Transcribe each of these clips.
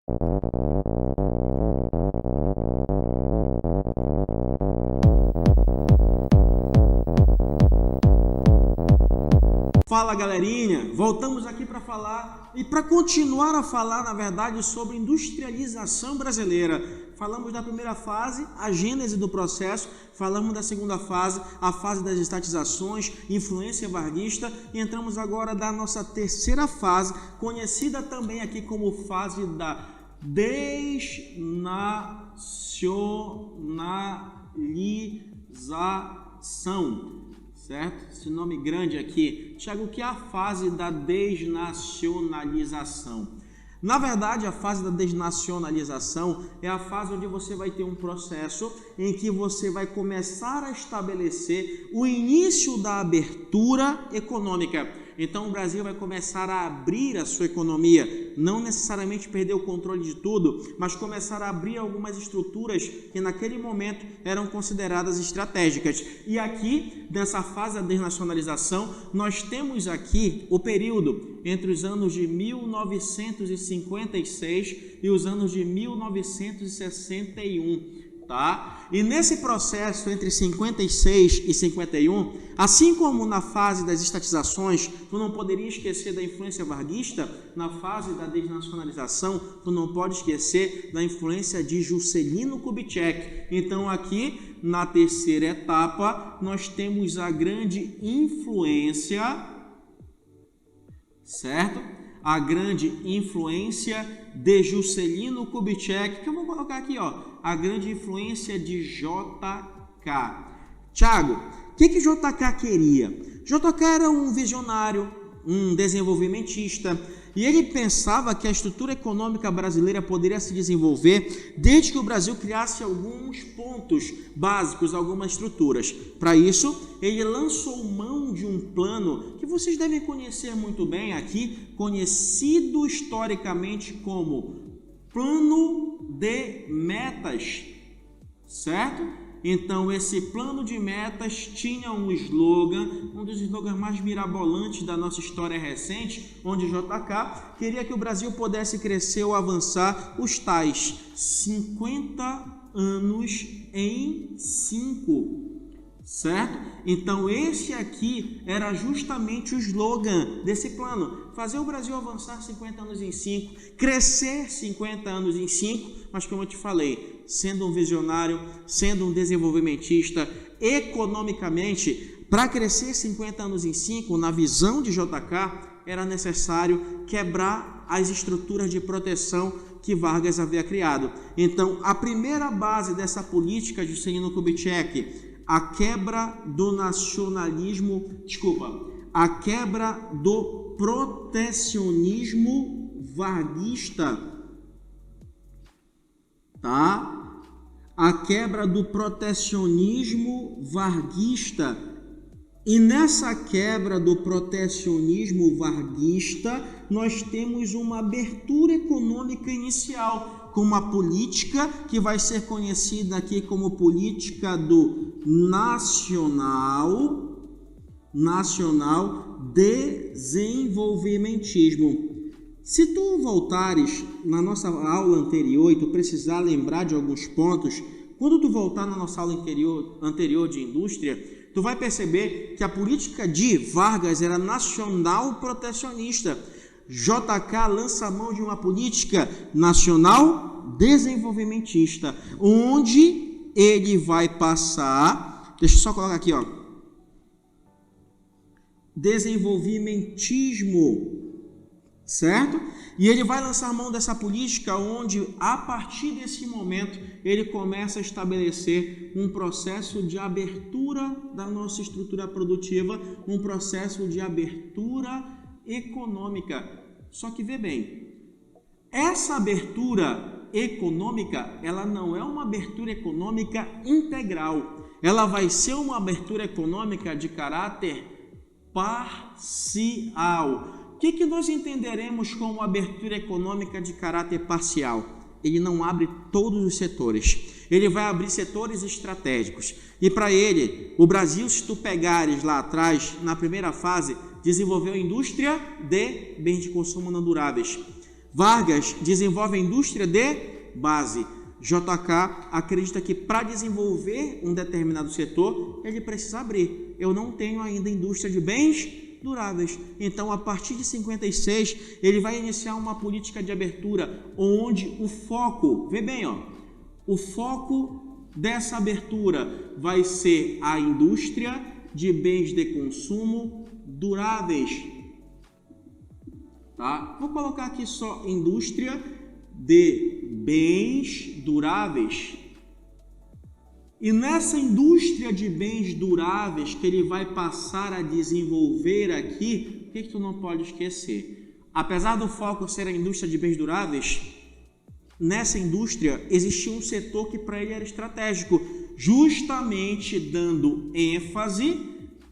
Fala galerinha, voltamos aqui para falar e para continuar a falar, na verdade, sobre industrialização brasileira. Falamos da primeira fase, a gênese do processo, falamos da segunda fase, a fase das estatizações, influência varguista, e entramos agora da nossa terceira fase, conhecida também aqui como fase da desnacionalização. Certo? Esse nome grande aqui. Tiago, o que é a fase da desnacionalização? Na verdade, a fase da desnacionalização é a fase onde você vai ter um processo em que você vai começar a estabelecer o início da abertura econômica. Então o Brasil vai começar a abrir a sua economia, não necessariamente perder o controle de tudo, mas começar a abrir algumas estruturas que naquele momento eram consideradas estratégicas. E aqui, nessa fase da desnacionalização, nós temos aqui o período entre os anos de 1956 e os anos de 1961. Tá? E nesse processo entre 56 e 51, assim como na fase das estatizações, tu não poderia esquecer da influência varguista, na fase da desnacionalização, tu não pode esquecer da influência de Juscelino Kubitschek. Então aqui, na terceira etapa, nós temos a grande influência, certo? A grande influência de Juscelino Kubitschek, que eu vou colocar aqui, ó, a grande influência de JK. Tiago, o que JK queria? JK era um visionário, um desenvolvimentista, e ele pensava que a estrutura econômica brasileira poderia se desenvolver desde que o Brasil criasse alguns pontos básicos, algumas estruturas. Para isso, ele lançou mão de um plano que vocês devem conhecer muito bem aqui, conhecido historicamente como Plano de Metas, certo? Então, esse plano de metas tinha um slogan, um dos slogans mais mirabolantes da nossa história recente, onde JK queria que o Brasil pudesse crescer ou avançar os tais 50 anos em 5. Certo? Então esse aqui era justamente o slogan desse plano, fazer o Brasil avançar 50 anos em 5, crescer 50 anos em 5, mas como eu te falei, sendo um visionário, sendo um desenvolvimentista, economicamente, para crescer 50 anos em 5, na visão de JK, era necessário quebrar as estruturas de proteção que Vargas havia criado. Então a primeira base dessa política de Juscelino Kubitschek, a quebra do a quebra do protecionismo varguista, tá? A quebra do protecionismo varguista. E nessa quebra do protecionismo varguista, nós temos uma abertura econômica inicial, com uma política que vai ser conhecida aqui como política do nacional desenvolvimentismo. Se tu voltares na nossa aula anterior e tu precisar lembrar de alguns pontos, quando tu voltar na nossa aula anterior de indústria, tu vai perceber que a política de Vargas era nacional protecionista. JK lança a mão de uma política nacional desenvolvimentista, onde ele vai passar, deixa eu só colocar aqui, ó, desenvolvimentismo, certo? E ele vai lançar mão dessa política onde, a partir desse momento, ele começa a estabelecer um processo de abertura da nossa estrutura produtiva, um processo de abertura econômica. Só que vê bem, essa abertura econômica, ela não é uma abertura econômica integral, ela vai ser uma abertura econômica de caráter parcial. O que nós entenderemos como abertura econômica de caráter parcial? Ele não abre todos os setores, ele vai abrir setores estratégicos. E para ele, o Brasil, se tu pegares lá atrás, na primeira fase, desenvolveu a indústria de bens de consumo não duráveis. Vargas desenvolve a indústria de base. JK acredita que para desenvolver um determinado setor, ele precisa abrir. Eu não tenho ainda indústria de bens duráveis. Então, a partir de 56, ele vai iniciar uma política de abertura onde o foco, vê bem, ó, o foco dessa abertura vai ser a indústria de bens de consumo duráveis. Tá? Vou colocar aqui só indústria de bens duráveis. E nessa indústria de bens duráveis que ele vai passar a desenvolver aqui, o que tu não pode esquecer? Apesar do foco ser a indústria de bens duráveis, nessa indústria existia um setor que para ele era estratégico, justamente dando ênfase,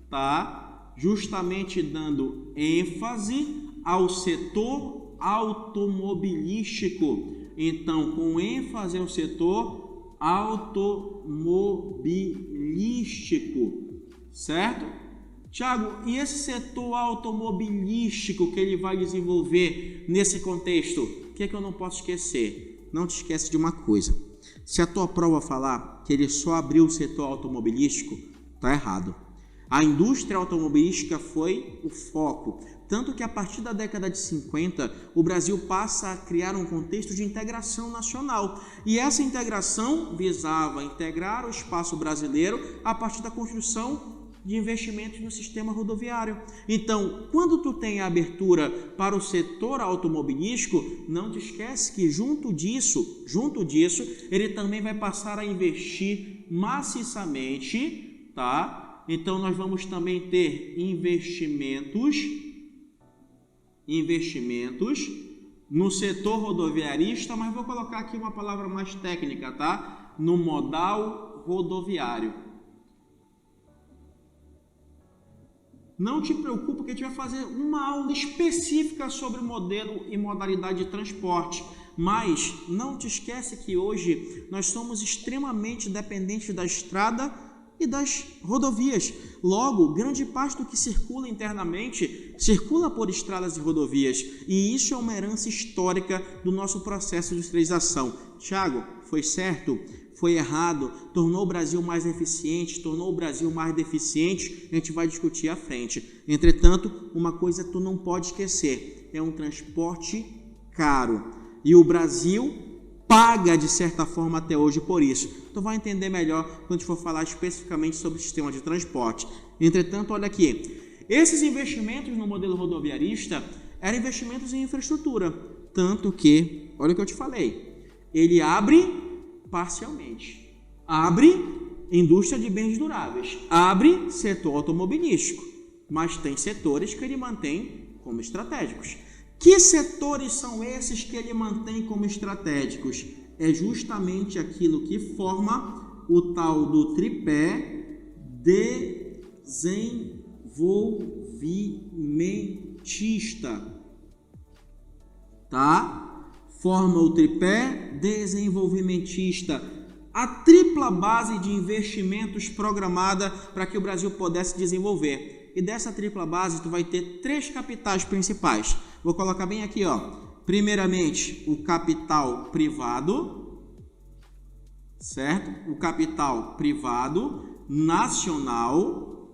tá? Justamente dando ênfase ao setor automobilístico. Então, com ênfase ao setor automobilístico, certo? Tiago, e esse setor automobilístico que ele vai desenvolver nesse contexto, o que é que eu não posso esquecer? Não te esquece de uma coisa. Se a tua prova falar que ele só abriu o setor automobilístico, tá errado. A indústria automobilística foi o foco, tanto que a partir da década de 50, o Brasil passa a criar um contexto de integração nacional. E essa integração visava integrar o espaço brasileiro a partir da construção de investimentos no sistema rodoviário. Então, quando tu tem a abertura para o setor automobilístico, não te esquece que junto disso, ele também vai passar a investir maciçamente, tá? Então, nós vamos também ter investimentos no setor rodoviarista, mas vou colocar aqui uma palavra mais técnica, tá? No modal rodoviário. Não te preocupe que a gente vai fazer uma aula específica sobre modelo e modalidade de transporte, mas não te esquece que hoje nós somos extremamente dependentes da estrada e das rodovias. Logo, grande parte do que circula internamente circula por estradas e rodovias, e isso é uma herança histórica do nosso processo de industrialização. Tiago, foi certo? Foi errado? Tornou o Brasil mais eficiente? Tornou o Brasil mais deficiente? A gente vai discutir à frente. Entretanto, uma coisa tu não pode esquecer, é um transporte caro, e o Brasil paga de certa forma até hoje por isso. Tu vai entender melhor quando a gente for falar especificamente sobre o sistema de transporte. Entretanto, olha aqui, esses investimentos no modelo rodoviarista eram investimentos em infraestrutura, tanto que, olha o que eu te falei, ele abre parcialmente, abre indústria de bens duráveis, abre setor automobilístico, mas tem setores que ele mantém como estratégicos. Que setores são esses que ele mantém como estratégicos? É justamente aquilo que forma o tal do tripé desenvolvimentista, tá? Forma o tripé desenvolvimentista, a tripla base de investimentos programada para que o Brasil pudesse desenvolver. E dessa tripla base tu vai ter 3 capitais principais. Vou colocar bem aqui, ó. Primeiramente, o capital privado, certo? O capital privado nacional,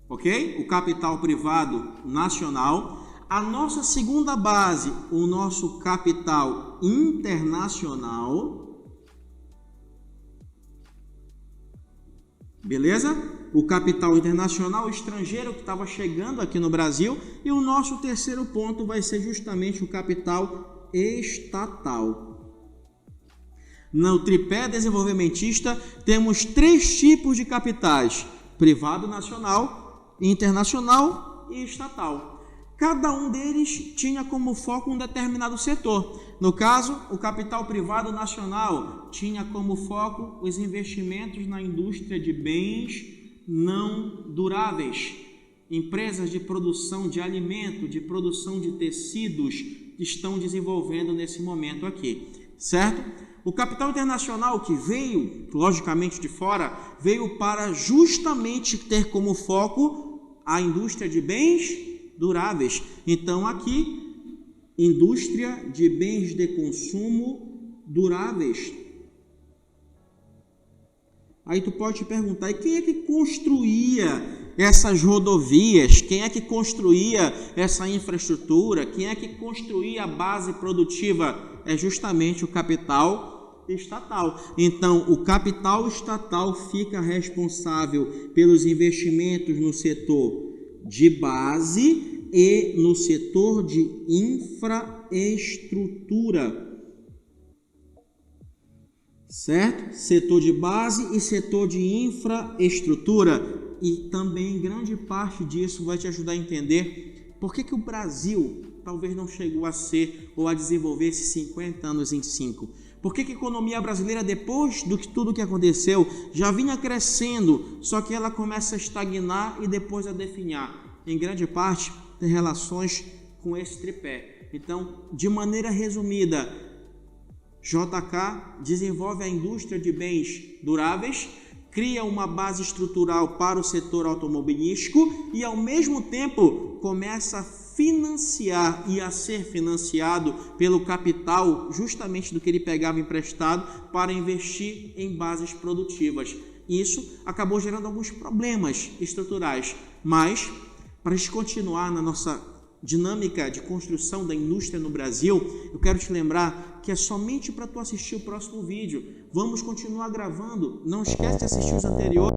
ok? O capital privado nacional. A nossa segunda base, o nosso capital internacional, beleza? O capital internacional estrangeiro que estava chegando aqui no Brasil, e o nosso terceiro ponto vai ser justamente o capital estatal. No tripé desenvolvimentista temos 3 tipos de capitais: privado nacional, internacional e estatal. Cada um deles tinha como foco um determinado setor. No caso, o capital privado nacional tinha como foco os investimentos na indústria de bens não duráveis. Empresas de produção de alimento, de produção de tecidos estão desenvolvendo nesse momento aqui, certo? O capital internacional, que veio, logicamente, de fora, veio para justamente ter como foco a indústria de bens duráveis. Então, aqui, indústria de bens de consumo duráveis. Aí tu pode te perguntar, e quem é que construía essas rodovias? Quem é que construía essa infraestrutura? Quem é que construía a base produtiva? É justamente o capital estatal. Então, o capital estatal fica responsável pelos investimentos no setor de base e no setor de infraestrutura. Certo? Setor de base e setor de infraestrutura. E também grande parte disso vai te ajudar a entender por que o Brasil talvez não chegou a ser ou a desenvolver esses 50 anos em 5. Por que a economia brasileira, depois de tudo que aconteceu, já vinha crescendo, só que ela começa a estagnar e depois a definhar? Em grande parte, tem relações com esse tripé. Então, de maneira resumida, JK desenvolve a indústria de bens duráveis, cria uma base estrutural para o setor automobilístico e, ao mesmo tempo, começa a financiar e a ser financiado pelo capital, justamente do que ele pegava emprestado, para investir em bases produtivas. Isso acabou gerando alguns problemas estruturais, mas, para a gente continuar na nossa dinâmica de construção da indústria no Brasil, eu quero te lembrar que é somente para tu assistir o próximo vídeo. Vamos continuar gravando. Não esquece de assistir os anteriores.